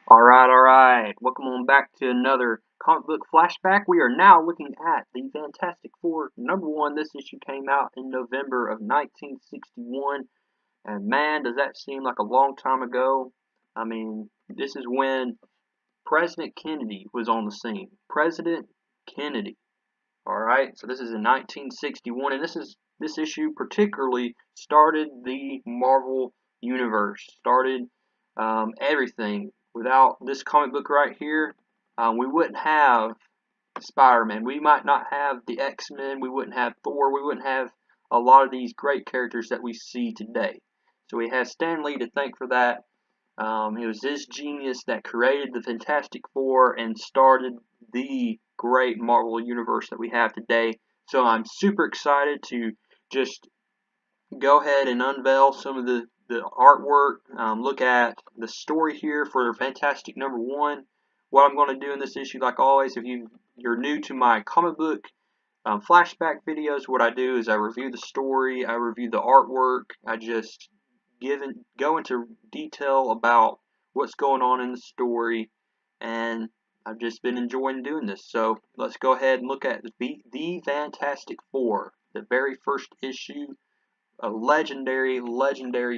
Alright. Welcome on back to another comic book flashback. We are now looking at the Fantastic Four #1. This issue came out in November of 1961. And man, does that seem like a long time ago. I mean, this is when President Kennedy was on the scene. President Kennedy. Alright, so this is in 1961, and this issue particularly started the Marvel Universe. Started everything. Without this comic book right here, we wouldn't have Spider-Man. We might not have the X-Men. We wouldn't have Thor. We wouldn't have a lot of these great characters that we see today. So we have Stan Lee to thank for that. It was this genius that created the Fantastic Four and started the great Marvel Universe that we have today. So I'm super excited to just go ahead and unveil some of the artwork, look at the story here for Fantastic #1. What I'm going to do in this issue, like always, if you're new to my comic book flashback videos, what I do is I review the story, I review the artwork, I just go into detail about what's going on in the story, and I've just been enjoying doing this. So let's go ahead and look at the Fantastic Four, the very first issue. A legendary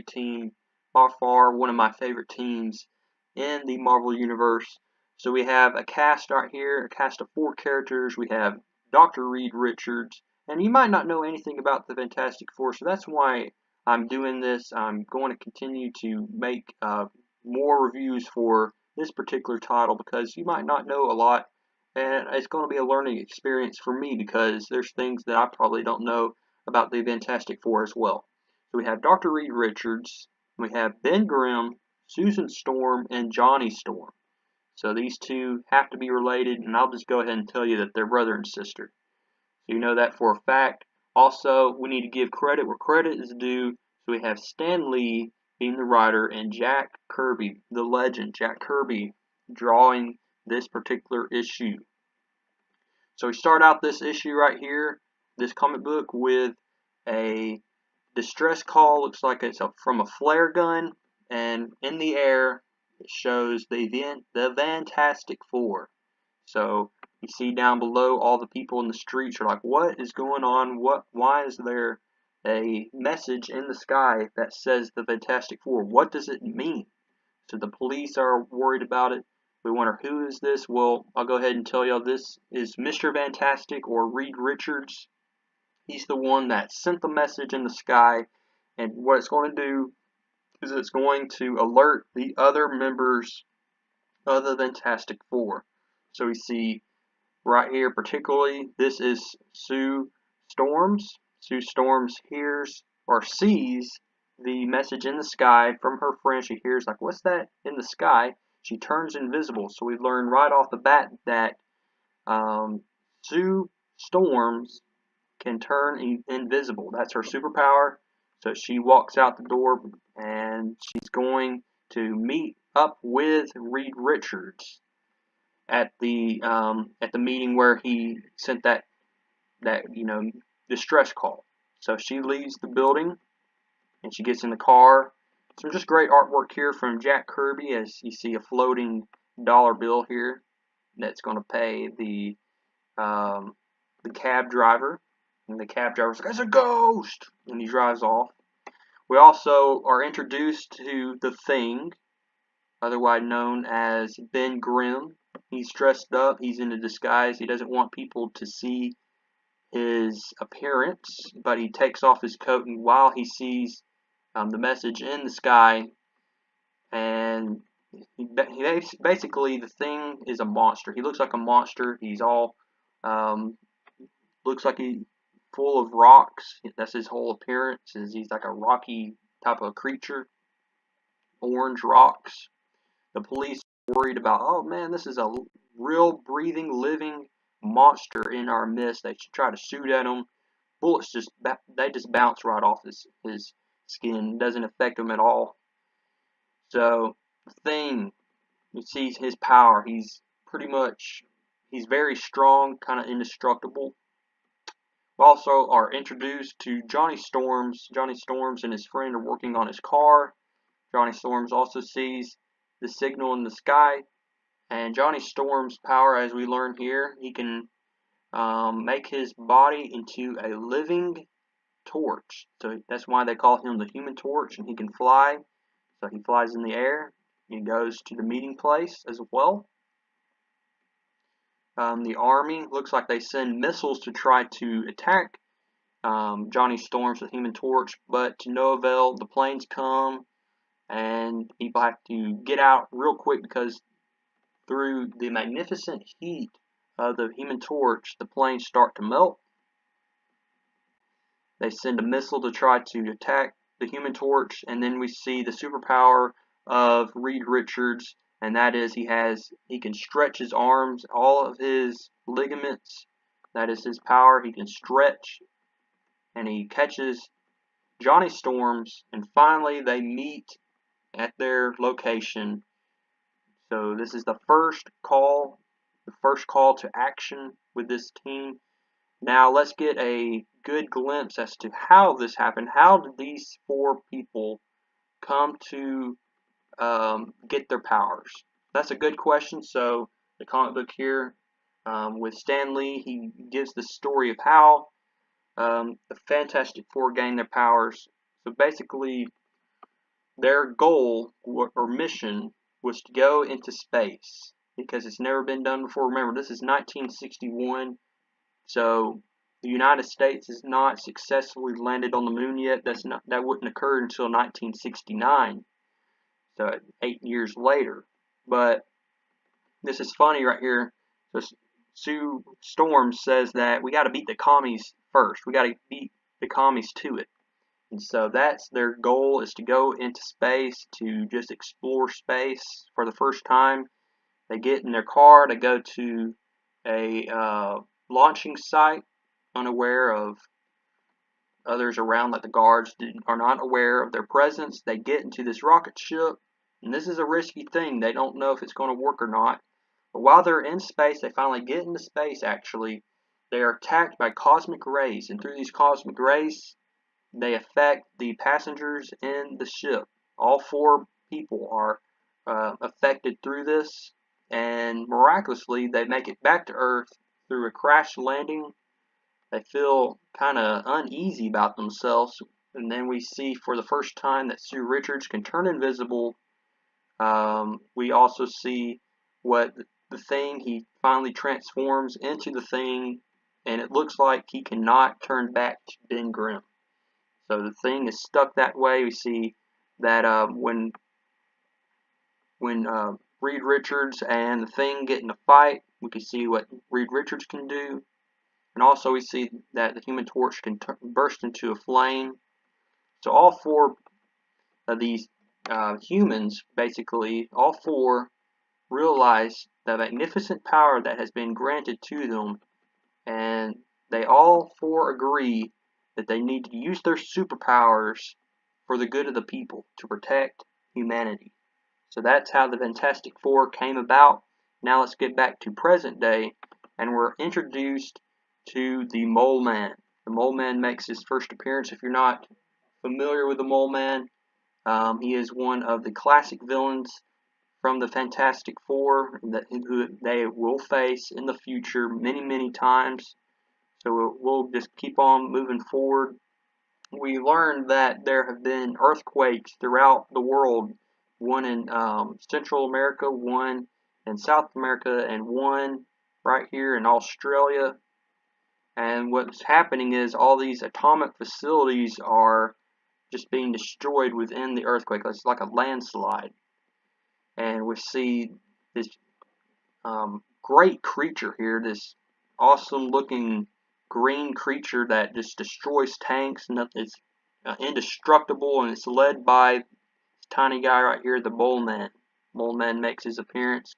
team, by far one of my favorite teams in the Marvel Universe. So we have a cast right here, a cast of 4 characters. We have Dr. Reed Richards, and you might not know anything about the Fantastic Four, so that's why I'm doing this. I'm going to continue to make more reviews for this particular title because you might not know a lot, and it's going to be a learning experience for me because there's things that I probably don't know about the Fantastic Four as well. So we have Dr. Reed Richards, we have Ben Grimm, Susan Storm, and Johnny Storm. So these two have to be related, and I'll just go ahead and tell you that they're brother and sister. So you know that for a fact. Also, we need to give credit where credit is due. So we have Stan Lee being the writer and Jack Kirby, the legend, Jack Kirby, drawing this particular issue. So we start out this issue right here, this comic book, with a distress call. Looks like it's from a flare gun, and in the air it shows the Fantastic Four. So you see down below all the people in the streets are like, what is going on? Why is there a message in the sky that says the Fantastic Four? What does it mean? So the police are worried about it. We wonder, who is this? Well, I'll go ahead and tell y'all this is Mr. Fantastic, or Reed Richards. He's the one that sent the message in the sky, and what it's going to do is it's going to alert the other members of the Fantastic Four. So we see right here particularly, this is Sue Storms. Sue Storms hears or sees the message in the sky from her friend. She hears like, what's that in the sky? She turns invisible. So we learn right off the bat that Sue Storms can turn invisible. That's her superpower. So she walks out the door and she's going to meet up with Reed Richards at the meeting where he sent that distress call. So she leaves the building and she gets in the car. Some just great artwork here from Jack Kirby, as you see a floating dollar bill here that's going to pay the cab driver. And the cab driver's like, it's a ghost! And he drives off. We also are introduced to the Thing, otherwise known as Ben Grimm. He's dressed up, he's in a disguise, he doesn't want people to see his appearance, but he takes off his coat, and while he sees the message in the sky, and basically the Thing is a monster. He looks like a monster. He's all looks like he's full of rocks. That's his whole appearance. He's like a rocky type of creature. Orange rocks. The police are worried about, oh man, this is a real breathing, living monster in our midst. They should try to shoot at him. Bullets just bounce right off his skin. It doesn't affect him at all. So the Thing, you see his power. He's very strong, kind of indestructible. We also are introduced to Johnny Storms. Johnny Storms and his friend are working on his car. Johnny Storms also sees the signal in the sky. And Johnny Storm's power, as we learn here, he can make his body into a living torch. So that's why they call him the Human Torch, and he can fly. So he flies in the air. He goes to the meeting place as well. The army looks like they send missiles to try to attack Johnny Storm's the Human Torch, but to no avail. The planes come, and people have to get out real quick because through the magnificent heat of the Human Torch, the planes start to melt. They send a missile to try to attack the Human Torch, and then we see the superpower of Reed Richards, and that is he can stretch his arms, all of his ligaments. That is his power. He can stretch, and he catches Johnny Storms, and finally they meet at their location. So this is the first call to action with this team. Now let's get a good glimpse as to how this happened. How did these four people come to get their powers? That's a good question. So the comic book here with Stan Lee, he gives the story of how the Fantastic Four gained their powers. So basically, their goal or mission was to go into space because it's never been done before. Remember, this is 1961, so the United States has not successfully landed on the moon yet. That wouldn't occur until 1969, so 8 years later. But this is funny right here. So Sue Storm says that we got to beat the commies first. We got to beat the commies to it. And so that's their goal, is to go into space, to just explore space for the first time. They get in their car, they go to a launching site, unaware of others around, like the guards are not aware of their presence. They get into this rocket ship, and this is a risky thing. They don't know if it's going to work or not. But while they're in space, they finally get into space, actually. They are attacked by cosmic rays, and through these cosmic rays, they affect the passengers in the ship. All four people are affected through this, and miraculously they make it back to Earth through a crash landing. They feel kind of uneasy about themselves, and then we see for the first time that Sue Richards can turn invisible. We also see what the Thing, he finally transforms into the Thing, and it looks like he cannot turn back to Ben Grimm. So the Thing is stuck that way. We see that when Reed Richards and the Thing get in a fight, we can see what Reed Richards can do. And also we see that the Human Torch can burst into a flame. So all four of these humans, basically, all four realize the magnificent power that has been granted to them. And they all four agree that they need to use their superpowers for the good of the people, to protect humanity. So that's how the Fantastic Four came about. Now let's get back to present day, and we're introduced to the Mole Man. The Mole Man makes his first appearance. If you're not familiar with the Mole Man, he is one of the classic villains from the Fantastic Four who they will face in the future many, many times. So we'll just keep on moving forward. We learned that there have been earthquakes throughout the world, one in Central America, one in South America, and one right here in Australia. And what's happening is all these atomic facilities are just being destroyed within the earthquake. It's like a landslide. And we see this great creature here, this awesome looking green creature that just destroys tanks, and it's indestructible, and it's led by this tiny guy right here, the Mole Man. Mole Man makes his appearance.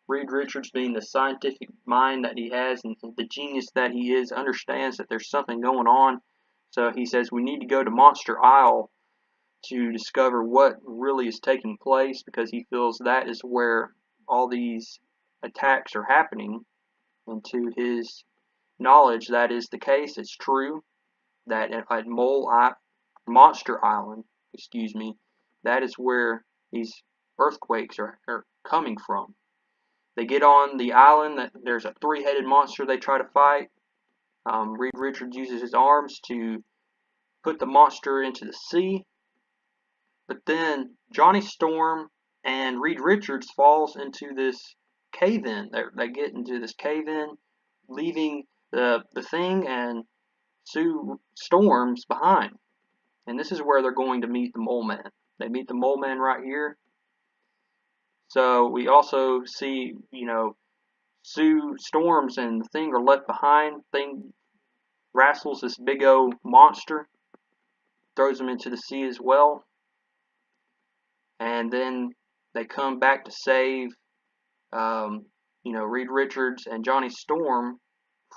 Reed Richards, being the scientific mind that he has and the genius that he is, understands that there's something going on. So he says we need to go to Monster Isle to discover what really is taking place, because he feels that is where all these attacks are happening. And to his knowledge, that is the case. It's true that at Monster Island, that is where these earthquakes are coming from. They get on the island that there's a three-headed monster they try to fight. Reed Richards uses his arms to put the monster into the sea, but then Johnny Storm and Reed Richards falls into this cave-in. They get into this cave-in, leaving the thing and Sue Storms behind. And this is where they're going to meet the Mole Man. They meet the Mole Man right here. So we also see, Sue Storms and the Thing are left behind. Thing wrestles this big old monster, throws him into the sea as well. And then they come back to save, Reed Richards and Johnny Storm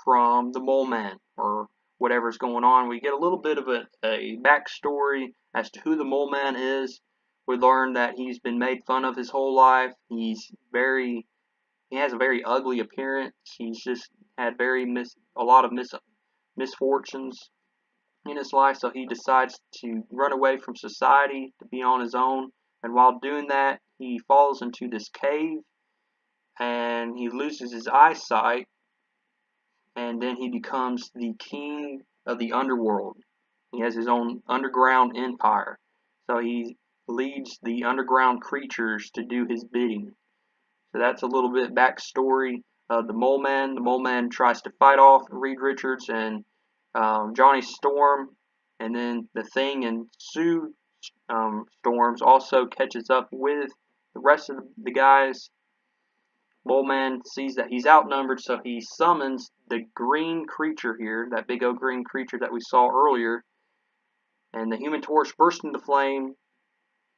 from the Mole Man or whatever's going on. We get a little bit of a backstory as to who the Mole Man is. We learn that he's been made fun of his whole life. He has a very ugly appearance. He's just had a lot of misfortunes in his life, so he decides to run away from society to be on his own. And while doing that, he falls into this cave and he loses his eyesight, and then he becomes the king of the underworld. He has his own underground empire. So he leads the underground creatures to do his bidding. So that's a little bit backstory of the Mole Man. The Mole Man tries to fight off Reed Richards and Johnny Storm, and then the Thing and Sue Storms also catches up with the rest of the guys. Mole Man sees that he's outnumbered, so he summons the green creature here, that big old green creature that we saw earlier. And the Human Torch bursts into flame,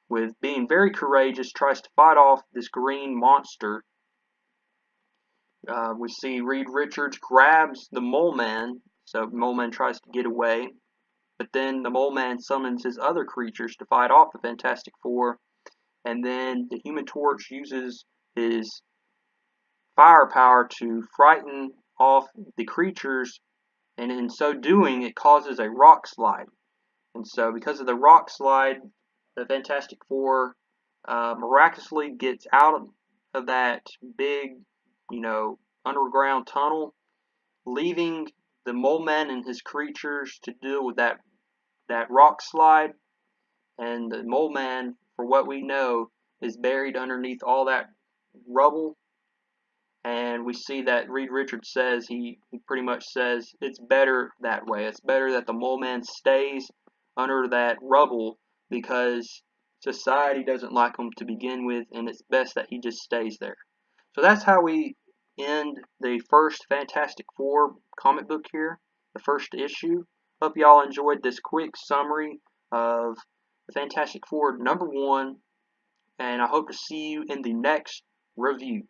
with being very courageous, tries to fight off this green monster. We see Reed Richards grabs the Mole Man, so Mole Man tries to get away. But then the Mole Man summons his other creatures to fight off the Fantastic Four. And then the Human Torch uses his firepower to frighten off the creatures, and in so doing it causes a rock slide. And so because of the rock slide, the Fantastic Four miraculously gets out of that big, underground tunnel, leaving the Mole Man and his creatures to deal with that rock slide. And the Mole Man, for what we know, is buried underneath all that rubble. And we see that Reed Richards says, he pretty much says, it's better that way. It's better that the Mole Man stays under that rubble because society doesn't like him to begin with, and it's best that he just stays there. So that's how we end the first Fantastic Four comic book here, the first issue. Hope y'all enjoyed this quick summary of the Fantastic Four #1, and I hope to see you in the next review.